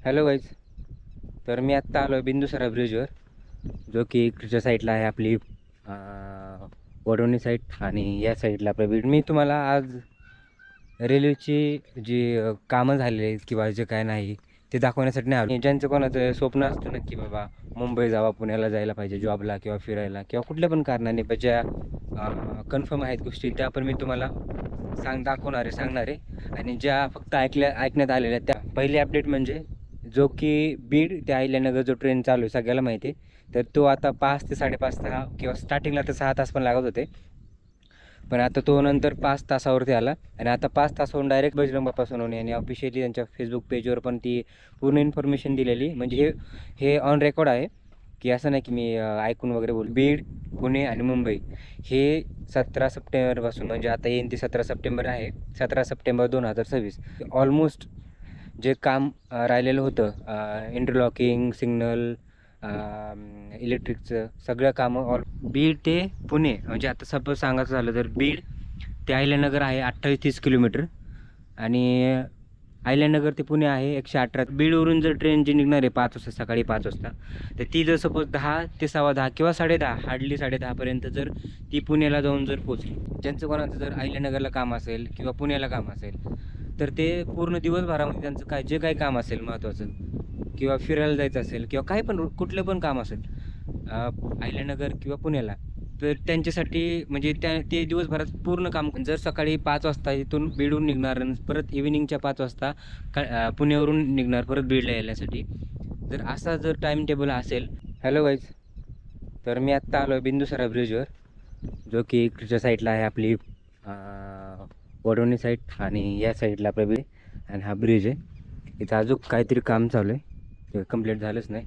Hello guys. तर मी आत्ता आलो आहे बिंदुसरा ब्रिजवर, जो की इकडच्या साईडला आहे आपली वडवणी साईड आणि या साईडला आपलं बीड. मी तुम्हाला आज रेल्वेची जी कामं झालेली आहेत किंवा जे काय नाही ते दाखवण्यासाठी नाही आलो. ज्यांचं कोणाचं स्वप्न असतं ना की बाबा मुंबई जावा, पुण्याला जायला पाहिजे जॉबला किंवा फिरायला किंवा कुठल्या पण कारणाने, ज्या कन्फर्म आहेत गोष्टी त्या पण मी तुम्हाला सांगणार आहे. आणि ज्या फक्त ऐकण्यात आलेल्या त्या पहिली अपडेट म्हणजे जो की बीड ते अहिल्यानगर जो ट्रेन चालू आहे सगळ्याला माहिती आहे. तर तो आता 5 ते 5:30 किंवा स्टार्टिंगला तर 6 तास पण लागत होते, पण आता तो नंतर 5 तासावरती आला. आणि आता 5 तासावरून डायरेक्ट बजरंग बाप्पा सोनवणे यांनी ऑफिशियली त्यांच्या फेसबुक पेजवर पण ती पूर्ण इन्फॉर्मेशन दिलेली. म्हणजे हे ऑन रेकॉर्ड आहे, की असं नाही की मी ऐकून वगैरे बोल. बीड, पुणे आणि मुंबई हे 17 सप्टेंबरपासून, म्हणजे आता येईन ते 17 सप्टेंबर आहे, 17 सप्टेंबर 2026 ऑलमोस्ट जे काम राहिलेलं होतं, इंटरलॉकिंग, सिग्नल, इलेक्ट्रिकचं सगळं कामं बीड ते पुणे, म्हणजे आता सपोज सांगायचं झालं तर बीड ते अहिल्यानगर आहे 28-30 किलोमीटर, आणि अहिल्यानगर ते पुणे आहे 118. बीडवरून जर ट्रेन जी निघणार आहे 5 वाजता, सकाळी 5 वाजता, तर ती जर सपोज 10 ते 10:15 किंवा 10:30, हार्डली 10:30पर्यंत जर ती पुण्याला जाऊन जर पोचली, ज्यांचं कोणाचं जर अहिल्यानगरला काम असेल किंवा पुण्याला काम असेल, तर ते पूर्ण दिवसभरामध्ये त्यांचं जे काही काम असेल महत्त्वाचं, किंवा फिरायला जायचं असेल किंवा काही पण कुठलं पण काम असेल अहिल्यानगर किंवा पुण्याला, तर त्यांच्यासाठी म्हणजे ते दिवसभरात पूर्ण काम. जर सकाळी 5 वाजता इथून बीडहून निघणार आणि परत इव्हिनिंगच्या 5 वाजता पुण्यावरून निघणार परत बीडला यायसाठी, जर असा जर टाईम टेबल असेल. Hello guys. तर मी आत्ता आलो आहे बिंदुसरा ब्रिजवर, जो की इकडच्या साईडला आहे आपली वडवणी साईड आणि या साईडला आपला ब्रिज. आणि हा ब्रिज आहे, इथं अजून काहीतरी काम चालू आहे, ते कंप्लीट झालंच नाही.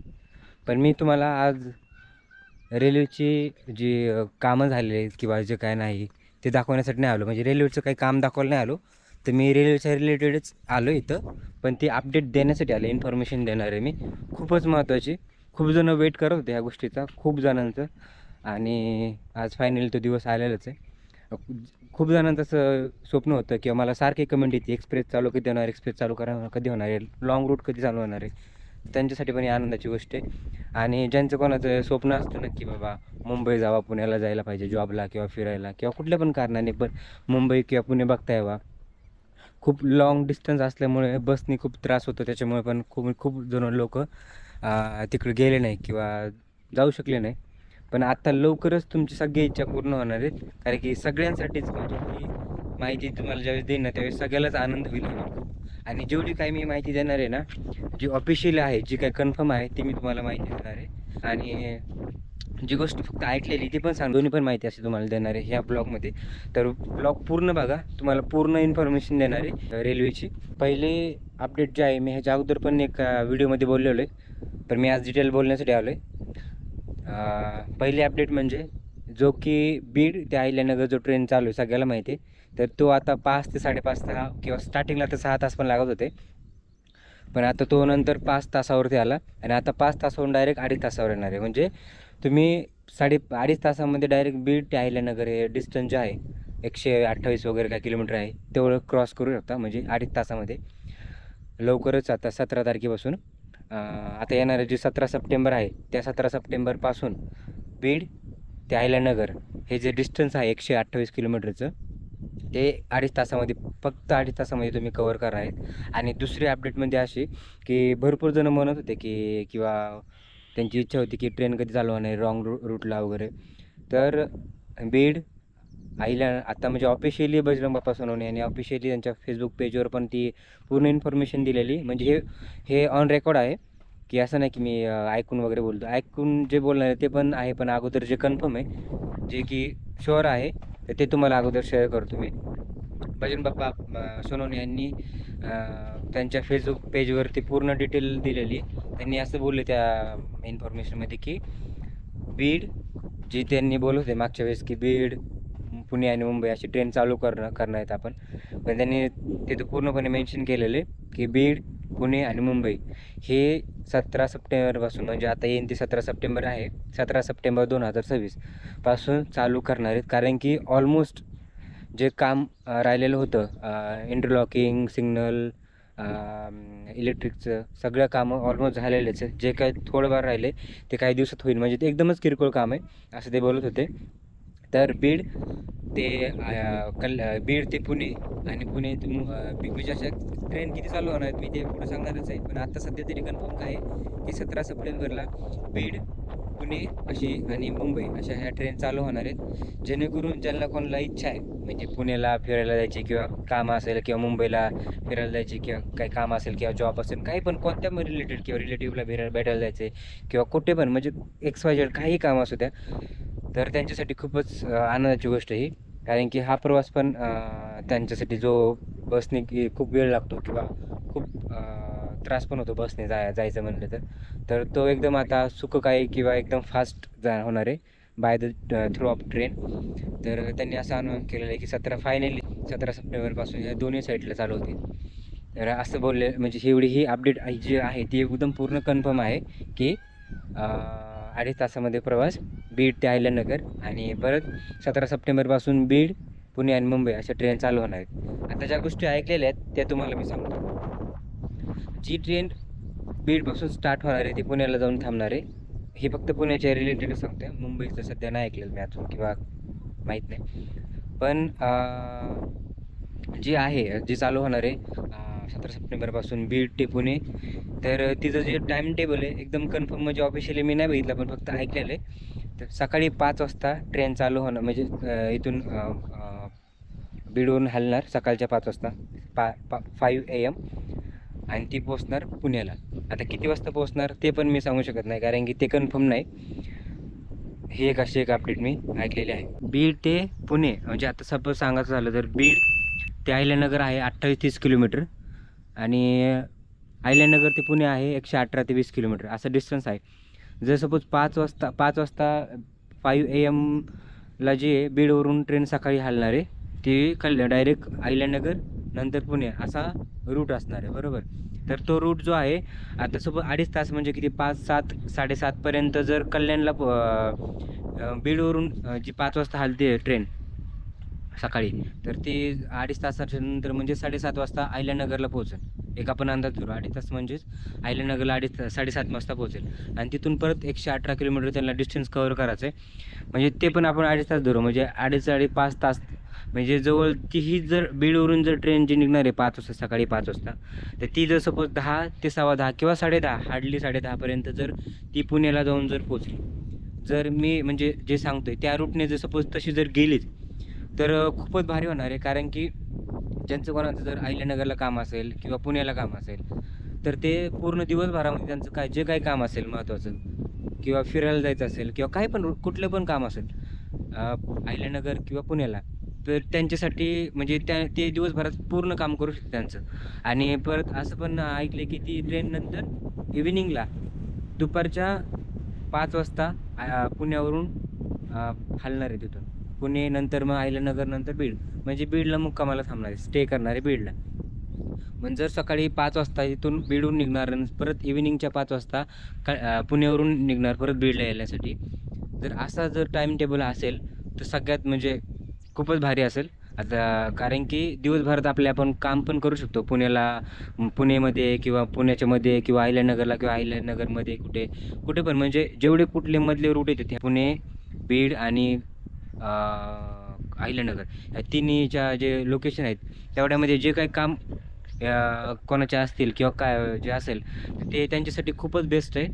पण मी तुम्हाला आज रेल्वेची जी कामं झालेली आहेत किंवा जे काय नाही ते दाखवण्यासाठी नाही आलो. म्हणजे रेल्वेचं काही काम दाखवायला नाही आलो, तर मी रेल्वेच्या रिलेटेडच आलो इथं. पण ते अपडेट देण्यासाठी आले, इन्फॉर्मेशन देणार आहे मी, खूपच महत्त्वाची. खूप जणं वेट करत होते ह्या गोष्टीचा, खूप जणांचं. आणि आज फायनली तो दिवस आलेलाच आहे. खूप जणांचं असं स्वप्न होतं किंवा मला सारखी कमेंट येते, एक्सप्रेस चालू कधी होणार, एक्सप्रेस चालू कधी होणार आहे, लॉंग रूट कधी चालू होणार आहे. त्यांच्यासाठी पण ही आनंदाची गोष्ट आहे. आणि ज्यांचं कोणाचं स्वप्न असतं ना की बाबा मुंबई जावा, पुण्याला जायला पाहिजे जॉबला किंवा फिरायला किंवा कुठल्या पण कारणाने, पण मुंबई किंवा पुणे बघता यावा. खूप लाँग डिस्टन्स असल्यामुळे बसनी खूप त्रास होतो, त्याच्यामुळे पण खूप खूप जण लोक तिकडे गेले नाही किंवा जाऊ शकले नाही. पण आता लवकरच तुमची सगळी इच्छा पूर्ण होणार आहेत, कारण की सगळ्यांसाठीच म्हणजे ही माहिती तुम्हाला ज्यावेळेस देईन ना त्यावेळेस सगळ्यालाच आनंद होईल. आणि जेवढी काही मी माहिती देणार आहे ना, जी ऑफिशियल आहे, जी काही कन्फर्म आहे, ती मी तुम्हाला माहिती देणार आहे. आणि जी गोष्ट फक्त ऐकलेली ती पण दोन्ही पण माहिती अशी तुम्हाला देणार आहे ह्या ब्लॉगमध्ये. तर ब्लॉग पूर्ण बघा, तुम्हाला पूर्ण इन्फॉर्मेशन देणार आहे रेल्वेची. पहिले अपडेट जे आहे, मी ह्याच्या अगोदर पण एक व्हिडिओमध्ये बोललेलो आहे, पण मी आज डिटेल बोलण्यासाठी आलो आहे. पहिली अपडेट म्हणजे जो की बीड ते अहिल्यानगर जो ट्रेन चालू आहे सगळ्याला माहिती आहे. तर तो आता 5 ते 5:30 किंवा स्टार्टिंगला तर 6 तास पण लागत होते, पण आता तो नंतर 5 तासावरती आला. आणि आता 5 तासावरून डायरेक्ट 2.5 तासावर येणार आहे. म्हणजे तुम्ही 2.5 तासामध्ये डायरेक्ट बीड ते अहिल्यानगर हे डिस्टन्स जे आहे 128 वगैरे काय किलोमीटर आहे, तेवढं क्रॉस करू शकता, म्हणजे 2.5 तासामध्ये. लवकरच आता 17 तारखेपासून आता येणारं जे 17 सप्टेंबर आहे, त्या 17 सप्टेंबरपासून बीड ते अहिल्यानगर हे जे डिस्टन्स आहे 128 किलोमीटरचं, ते 2.5 तासामध्ये, फक्त 2.5 तासामध्ये तुम्ही कवर करणार आहेत. आणि दुसरी अपडेटमध्ये अशी की भरपूर जणं म्हणत होते की किंवा त्यांची इच्छा होती की ट्रेन कधी चालू होणार आहे रॉंग रूटला वगैरे. तर बीड आता म्हणजे ऑफिशियली बजरंग बाप्पा सोनवणे यांनी ऑफिशियली त्यांच्या फेसबुक पेजवर पण ती पूर्ण इन्फॉर्मेशन दिलेली. म्हणजे हे ऑन रेकॉर्ड आहे, की असं नाही की मी ऐकून वगैरे बोलतो. ऐकून जे बोलणार आहे ते पण आहे, पण अगोदर जे कन्फर्म आहे, जे की शुअर आहे, तर ते तुम्हाला अगोदर शेअर करतो मी. बजरंग बाप्पा सोनवणे यांनी त्यांच्या फेसबुक पेजवरती पूर्ण डिटेल दिलेली. त्यांनी असं बोलले त्या इन्फॉर्मेशनमध्ये की बीड, जी त्यांनी बोलत होते मागच्या वेळेस की बीड, पुणे आणि मुंबई अशी ट्रेन चालू करणार आहेत आपण, पण त्यांनी तिथं पूर्णपणे मेन्शन केलेले की बीड, पुणे आणि मुंबई हे 17 सप्टेंबरपासून, म्हणजे आता येईन ते 17 सप्टेंबर आहे, 17 सप्टेंबर 2026 पासून चालू करणार आहेत. कारण की ऑलमोस्ट जे काम राहिलेलं होतं, इंटरलॉकिंग, सिग्नल, इलेक्ट्रिकचं सगळं कामं ऑलमोस्ट झालेलेच आहे. जे काही थोडंफार राहिले ते काही दिवसात होईल, म्हणजे ते एकदमच किरकोळ काम आहे असं ते बोलत होते. तर बीड ते बीड ते पुणे आणि पुणे ते म्हणजे अशा ट्रेन किती चालू होणार आहेत मी ते पुढे सांगणारच आहे. पण आता सध्या तरी कन्फर्म काय आहे की 17 सप्टेंबरला बीड, पुणे अशी आणि मुंबई अशा ह्या ट्रेन चालू होणार आहेत. जेणेकरून ज्यांना कोणाला इच्छा आहे म्हणजे पुण्याला फिरायला जायची किंवा काम असेल किंवा मुंबईला फिरायला जायची किंवा काही काम असेल किंवा जॉब असेल काही पण कोणत्या पण रिलेटेड किंवा रिलेटिव्हला भेटायला जायचे किंवा कुठे पण म्हणजे XYZ काही काम असू द्या, तर त्यांच्यासाठी खूपच आनंदाची गोष्ट ही. कारण की हा प्रवास पण त्यांच्यासाठी जो बसने की खूप वेळ लागतो किंवा खूप त्रास पण होतो बसने जायचं म्हणलं तर तो एकदम आता सुखदायी किंवा एकदम फास्ट होणार आहे by the through of train. तर त्यांनी असं अनाऊन्स केलेलं आहे की 17 सप्टेंबरपासून या दोन्ही साईडला चालू होते. तर असं बोलले म्हणजे एवढी ही अपडेट जी आहे ती एकदम पूर्ण कन्फर्म आहे की 2.5 तासामध्ये प्रवास बीड ते अहिल्यानगर आणि परत 17 सप्टेंबरपासून बीड, पुणे आणि मुंबई अशा ट्रेन चालू होणार आहेत. आता ज्या गोष्टी ऐकलेल्या आहेत त्या तुम्हाला मी सांगतो. जी ट्रेन बीडपासून स्टार्ट होणार आहे ती पुण्याला जाऊन थांबणार आहे. हे फक्त पुण्याच्या रिलेटेड सांगतोय, मुंबईचं सध्या नाही ऐकलेलं मी अजून किंवा माहीत नाही. पण जी आहे जी चालू होणार आहे 17 सप्टेंबरपासून बीड ते पुणे, तर तिचं जे टाईम टेबल आहे एकदम कन्फर्म म्हणजे ऑफिशियली मी नाही बघितलं पण फक्त ऐकलेलं आहे. तर सकाळी 5 वाजता ट्रेन चालू होणं म्हणजे इथून बीडवरून हलणार सकाळच्या 5 वाजता 5 AM आणि ती पोचणार पुण्याला. आता किती वाजता पोचणार ते पण मी सांगू शकत नाही कारण की ते कन्फर्म नाही. ही एक अशी एक अपडेट मी ऐकलेली आहे. बीड ते पुणे म्हणजे आता सपोज सांगायचं झालं तर बीड ते अहिल्यानगर आहे 28-30 किलोमीटर आणि अहिल्यानगर ते पुणे आहे 118 ते 20 किलोमीटर असा डिस्टन्स आहे. जर सपोज 5 वाजता 5 AM ला जे बीडवरून ट्रेन सकाळी हलणार आहे ती डायरेक्ट अहिल्यानगर नंतर पुणे असा रूट असणार आहे बरोबर. तर तो रूट जो आहे आता सपोज 2.5 तास म्हणजे किती 5-7 7:30पर्यंत जर कल्याणला बीडवरून जी 5 वाजता हलते ट्रेन सकाळी तर ती 2.5 तासाच्या नंतर म्हणजे 7:30 वाजता अहिल्यानगरला पोहोचेल. एक आपण अंदाज धरू 2.5 तास म्हणजेच अहिल्यानगरला 7:30 वाजता पोहोचेल आणि तिथून परत 118 किलोमीटर त्यांना डिस्टन्स कव्हर करायचं आहे. म्हणजे ते पण आपण 2.5 तास धरू म्हणजे 2.5 तास म्हणजे जवळ तीही जर बीडवरून जर ट्रेन जी निघणार आहे 5 वाजता सकाळी 5 वाजता तर ती जर सपोज 10 ते 10:15 किंवा 10:30 हार्डली 10:30पर्यंत जर ती पुण्याला जाऊन जर पोचली, जर मी म्हणजे जे सांगतोय त्या रूटने जर सपोज तशी जर गेलीच तर खूपच भारी होणार आहे. कारण की ज्यांचं कोणाचं जर अहिल्यानगरला काम असेल किंवा पुण्याला काम असेल तर ते पूर्ण दिवसभरामध्ये त्यांचं जे काही काम असेल महत्त्वाचं किंवा फिरायला जायचं असेल किंवा काही पण कुठलं पण काम असेल अहिल्यानगर किंवा पुण्याला तर त्यांच्यासाठी म्हणजे ते दिवसभरात पूर्ण काम करू शकतात त्यांचं. आणि परत असं पण ऐकलं की ती ट्रेन नंतर इव्हिनिंगला दुपारच्या 5 वाजता पुण्यावरून हलणार आहे तिथून पुणे नंतर मग अहिल्यानगर नंतर बीड म्हणजे बीडला मुक्कामाला थांबणार आहे स्टे करणार आहे बीडला. म्हणजे जर सकाळी 5 वाजता इथून बीडहून निघणार आणि परत इव्हिनिंगच्या 5 वाजता पुण्यावरून निघणार परत बीडला येण्यासाठी, जर असा जर टाईम टेबल असेल तर सगळ्यात म्हणजे खूपच भारी असेल. आता कारण की दिवसभरात आपण काम पण करू शकतो पुणेमध्ये किंवा पुण्याच्यामध्ये किंवा अहिल्यानगरमध्ये कुठे पण म्हणजे जेवढे कुठले मधले रूट येते ते पुणे, बीड आणि अहिल्यानगर या तिन्हीच्या जे लोकेशन आहेत तेवढ्यामध्ये जे काही काम कोणाचे असतील किंवा काय जे असेल ते त्यांच्यासाठी खूपच बेस्ट आहे.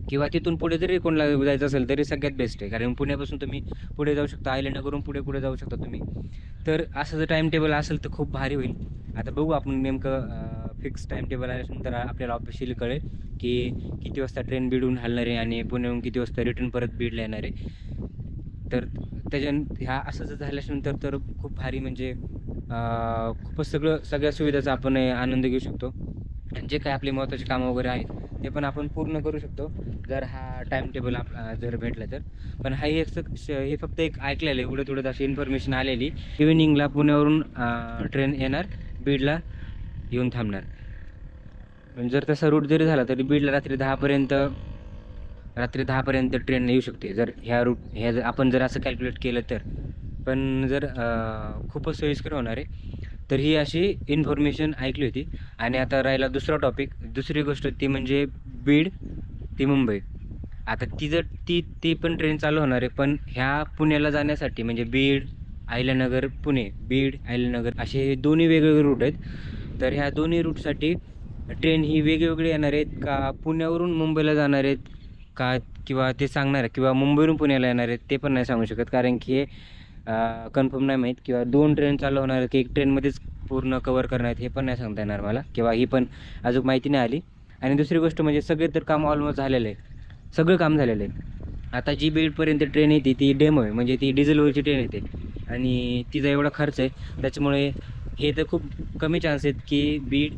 किंवा तिथून पुढे जरी कोणाला जायचं असेल तरी सगळ्यात बेस्ट आहे कारण पुण्यापासून तुम्ही पुढे जाऊ शकता, अहिल्यानगरहून पुढे जाऊ शकता तुम्ही. तर असं जर टाईम टेबल असेल तर खूप भारी होईल. आता बघू आपण नेमकं फिक्स टाईम टेबल आल्यानंतर आपल्याला ऑफिशियली कळेल की किती वाजता ट्रेन बीडहून हलणार आहे आणि पुण्याहून किती वाजता रिटर्न परत बीडला येणार आहे. तर ह्या असं जर झाल्यानंतर तर खूप भारी म्हणजे खूपच सगळ्या सुविधाचा आपण आनंद घेऊ शकतो आणि जे काही आपले महत्त्वाचे कामं वगैरे आहेत ते पण आपण पूर्ण करू शकतो जर हा टाईम टेबल आपला जर भेटला तर. पण हे फक्त एक ऐकलेलं आहे उडत उडत अशी इन्फॉर्मेशन आलेली. इव्हिनिंगला पुण्यावरून ट्रेन येणार बीडला येऊन थांबणार. पण जर तसा रूट जरी झाला तरी बीडला रात्री 10पर्यंत ट्रेन येऊ शकते जर आपण जर असं कॅल्क्युलेट केलं तर. पण जर खूपच सोयीस्कर होणार आहे तर ही अशी इन्फॉर्मेशन ऐकली होती. आणि आता राहिला दुसरा टॉपिक. दुसरी गोष्ट ती म्हणजे बीड ती मुंबई. आता ती जर ती पण ट्रेन चालू होणार आहे, पण ह्या पुण्याला जाण्यासाठी म्हणजे बीड, अहिल्यानगर, पुणे, बीड, अहिल्यानगर असे हे दोन्ही वेगवेगळे रूट आहेत. तर ह्या दोन्ही रूटसाठी ट्रेन ही वेगवेगळी येणार आहेत का पुण्यावरून मुंबईला जाणार आहेत का, किंवा ते सांगणार आहे, किंवा मुंबईवरून पुण्याला येणार आहेत ते पण नाही सांगू शकत, कारण की हे कन्फर्म नाही माहीत. किंवा 2 ट्रेन चालू होणार आहेत की 1 ट्रेनमध्येच पूर्ण कवर करणार आहेत हे पण नाही सांगता येणार मला, किंवा ही पण अजून माहिती नाही आली. आणि दुसरी गोष्ट म्हणजे सगळे तर काम ऑलमोस्ट झालेलं आहे, सगळं काम झालेलं आहे. आता जी बीडपर्यंत ट्रेन येते ती डेमो आहे, म्हणजे ती डिझेलवरची ट्रेन येते आणि तिचा एवढा खर्च आहे, त्याच्यामुळे हे तर खूप कमी चान्स आहेत की बीड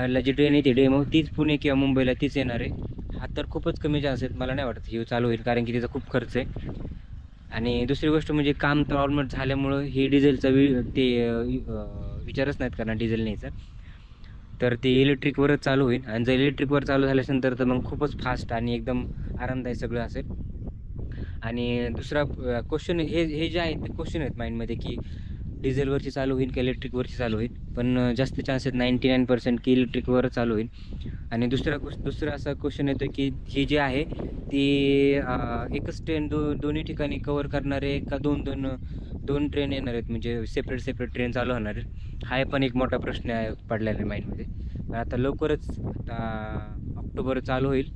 ला जी ट्रेन येते डेमो तीच पुणे किंवा मुंबईला तीच येणार आहे. हा तर खूपच कमी चान्स आहेत, मला नाही वाटत ही चालू होईल, कारण की तिचा खूप खर्च आहे. आणि दुसरी गोष्ट म्हणजे काम तर ऑलमोस्ट झाल्यामुळं हे डिझेलचा विचारच नाहीत करणार डिझेल न्यायचा. तर ते इलेक्ट्रिकवरच चालू होईल, आणि जर इलेक्ट्रिकवर चालू झाल्यानंतर तर मग खूपच फास्ट आणि एकदम आरामदायी सगळं असेल. आणि दुसरा क्वेश्चन, हे जे आहेत ते क्वेश्चन आहेत माइंडमध्ये की डिझेलवरची चालू होईल की इलेक्ट्रिकवरची चालू होईल, पण जास्त चान्स आहेत 99% की इलेक्ट्रिकवर चालू होईल. आणि दुसरा असा क्वेश्चन येतो की ही जी आहे ती एकच ट्रेन दोन्ही ठिकाणी कवर करणारे का दोन ट्रेन येणार आहेत, म्हणजे सेपरेट ट्रेन चालू होणार आहेत. हा पण एक मोठा प्रश्न आहे पडलेला आहे माइंडमध्ये. पण आता लवकरच आता ऑक्टोबर चालू होईल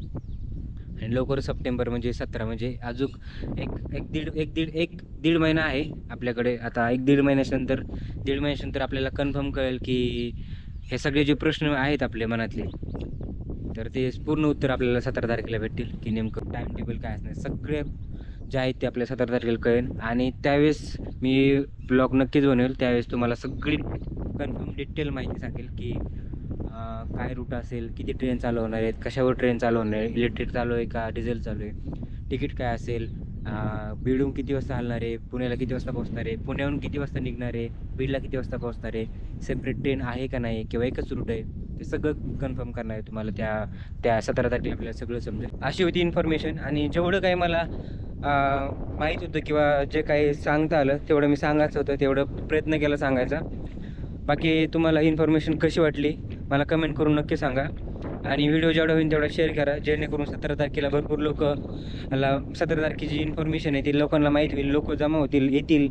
आणि लवकर सप्टेंबर म्हणजे 17, म्हणजे अजून एक दीड महिना आहे आपल्याकडे. आता दीड महिन्यानंतर आपल्याला कन्फर्म कळेल की हे सगळे जे प्रश्न आहेत आपल्या मनातले, तर ते पूर्ण उत्तर आपल्याला 17 तारखेला भेटतील की नेमकं टाईम टेबल काय असणार. सगळे जे आहेत ते आपल्या 17 तारखेला कळेल, आणि त्यावेळेस मी ब्लॉग नक्कीच बनवेल. त्यावेळेस तुम्हाला सगळी कन्फर्म डिटेल माहिती सांगेल की काय रूट असेल, किती ट्रेन चालू होणार आहेत, कशावर ट्रेन चालू होणार आहे, इलेक्ट्रिक चालू आहे का डिझेल चालू आहे, तिकीट काय असेल, बीडहून किती वाजता हलणार आहे, पुण्याला किती वाजता पोहोचणार आहे, पुण्याहून किती वाजता निघणार आहे, बीडला किती वाजता पोहोचणार आहे, सेपरेट ट्रेन आहे का नाही, किंवा एकच रूट आहे, ते सगळं कन्फर्म करणार आहे तुम्हाला. त्या 17 तारखेला आपल्याला सगळं समजेल. अशी होती इन्फॉर्मेशन, आणि जेवढं काही मला माहीत होतं किंवा जे काही सांगता आलं तेवढं मी सांगायचं होतं, तेवढं प्रयत्न केला सांगायचा. बाकी तुम्हाला इन्फॉर्मेशन कशी वाटली मला कमेंट करून नक्की सांगा, आणि व्हिडिओ जेवढा होईल तेवढा शेअर करा, जेणेकरून 17 तारखेला भरपूर लोक 17 तारखेची इन्फॉर्मेशन आहे ती लोकांना माहीत होईल, लोक जमा होतील, येतील,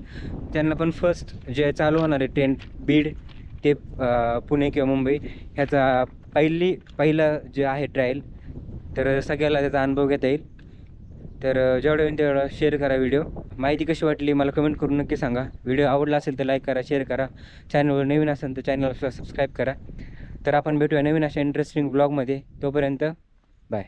त्यांना पण फर्स्ट जे चालू होणार आहे ट्रेन बीड ते पुणे किंवा मुंबई ह्याचा पहिलं जे आहे ट्रायल, तर सगळ्याला त्याचा अनुभव घेता येईल. तर जेवढं होईल तेवढं शेअर करा व्हिडिओ. माहिती कशी वाटली मला कमेंट करून नक्की सांगा. व्हिडिओ आवडला असेल तर लाईक करा, शेअर करा. चॅनलवर नवीन असेल तर चॅनलला सबस्क्राईब करा. तर आपण भेटूया नवीन अशा इंटरेस्टिंग ब्लॉगमध्ये. तोपर्यंत बाय.